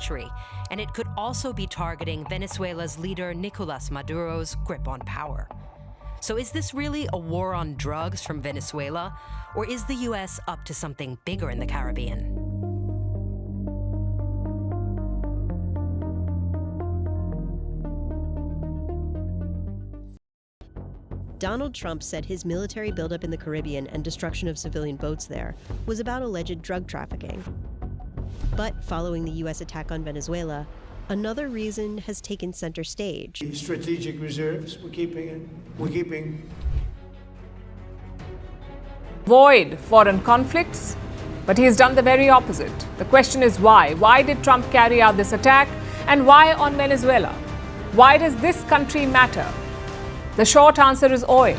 century, and it could also be targeting Venezuela's leader Nicolas Maduro's grip on power. So is this really a war on drugs from Venezuela, or is the US up to something bigger in the Caribbean? Donald Trump said his military buildup in the Caribbean and destruction of civilian boats there was about alleged drug trafficking. But following the U.S. attack on Venezuela, another reason has taken center stage. Strategic reserves, we're keeping. Avoid foreign conflicts, but he has done the very opposite. The question is why? Why did Trump carry out this attack, and why on Venezuela? Why does this country matter? The short answer is oil.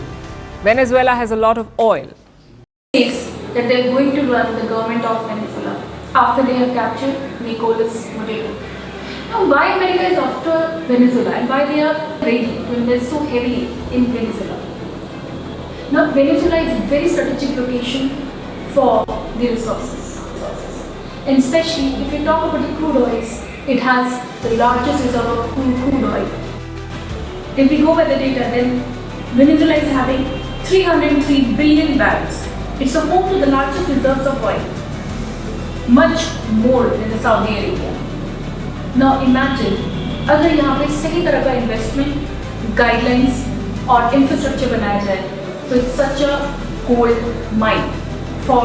Venezuela has a lot of oil. Says that they're going to run the government of Venezuela after they have captured Nicolas Maduro. Now, why America is after Venezuela and why they are ready to invest so heavily in Venezuela? Now, Venezuela is a very strategic location for the resources. And especially if you talk about the crude oils, it has the largest reserve of crude oil. If we go by the data, then Venezuela is having 303 billion barrels. It's a home to the largest reserves of oil, much more than the Saudi Arabia. Now imagine, अगर यहाँ पे सही तरह का investment, guidelines और infrastructure बनाया जाए, so it's such a gold mine for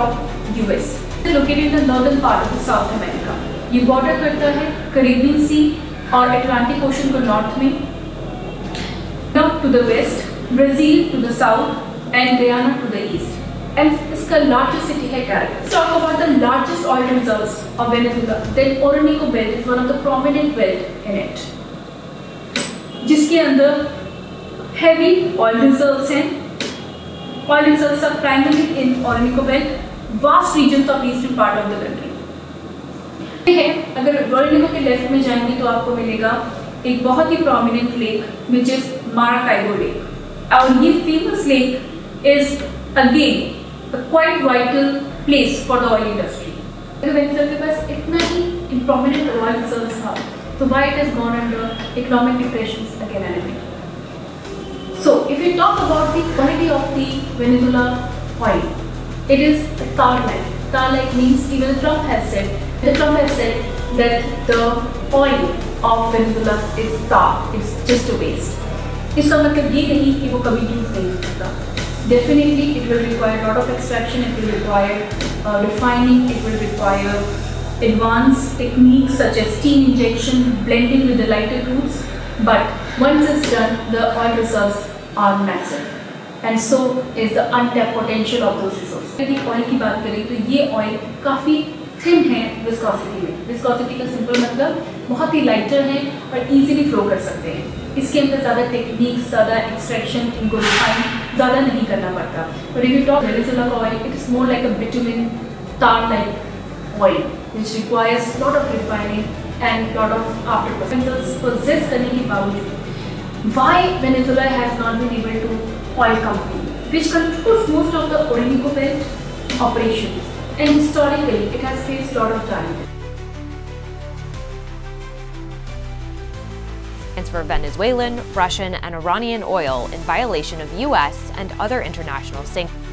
US. It's located in the northern part of the South America. ये border करता है Caribbean Sea और Atlantic Ocean को north में, to the west, Brazil to the south, and Guyana to the east. And its largest city है Caracas. Let's talk about the largest oil reserves of Venezuela. Then Orinoco Belt is one of the prominent belt in it, जिसके अंदर heavy oil reserves हैं. Oil reserves are primarily in Orinoco Belt, vast regions of eastern part of the country. अगर Orinoco के left में जाएंगे तो आपको मिलेगा एक बहुत ही prominent lake, which is Maracaibo Lake. और ये famous lake is again a quite vital place for the oil industry. Venezuela के पास इतना ही prominent oil reserves था, so why it has gone under economic depressions again and again. So if we talk about the quality of the Venezuela oil, it is tar-like. Tar-like means even Trump has said that the oil of Venezuela is tar, it's just a waste. इसका मतलब ये नहीं कि वो कभी use नहीं हो सकता. Definitely it will require a lot of extraction, it will require refining, it will require advanced techniques such as steam injection, blending with the lighter crudes. But once it's done, the oil reserves are massive, and so is the untapped potential of those resources. यदि oil की बात करें तो ये oil काफ़ी thin है viscosity में. Viscosity का सिंपल मतलब बहुत ही लाइटर है और इजीली फ्लो कर सकते हैं. इसके अंदर ज़्यादा टेक्निक्स, ज़्यादा एक्सट्रैक्शन, इनको रिफाइन ज़्यादा नहीं करना पड़ता. But if you talk Venezuela का oil, it is more like a bitumen tar like oil which requires lot of refining and lot of after processes possess करने के बावजूद why Venezuela has not been able to oil company which controls most of the Orinoco Belt operations, and historically it has faced lot of challenges. For Venezuelan, Russian, and Iranian oil in violation of US and other international sanctions.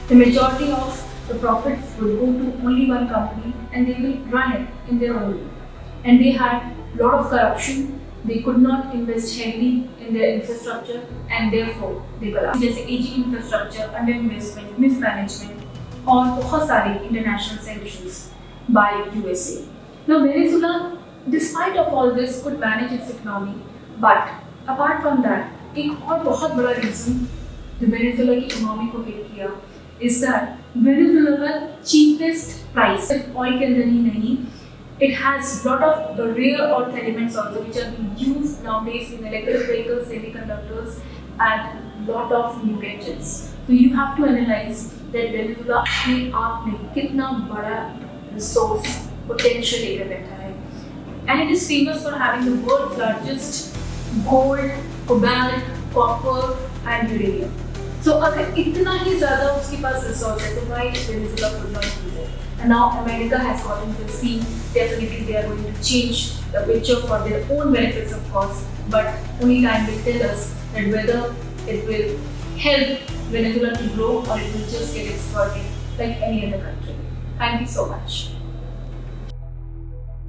The majority of the profits will go to only one company and they will run it in their own way. And they had a lot of corruption, they could not invest heavily in their infrastructure and therefore they collapsed. जैसे aging infrastructure, underinvestment, mismanagement और बहुत सारे international sanctions by USA. Now Venezuela, despite of all this, could manage its economy, but apart from that, एक और बहुत बड़ा reason जो Venezuela की इकोनॉमी को हिट किया is that वेनेजुएला का cheapest price सिर्फ ऑयल के अंदर ही नहीं, it has lot of the rare earth elements also which are being used nowadays in electric vehicles, semiconductors, and lot of new gadgets. So you have to analyze that Venezuela अपने आप में कितना बड़ा resource potential लेकर बैठा है. And it is famous for having the world's largest gold, cobalt, copper and uranium. So अगर इतना ही ज़्यादा उसके पास resource है, तो why Venezuela could not use it? And now America has gotten to the scene. Definitely, they are going to change the picture for their own benefits, of course. But only time will tell us that whether it will help Venezuela to grow or it will just get exploited like any other country. Thank you so much.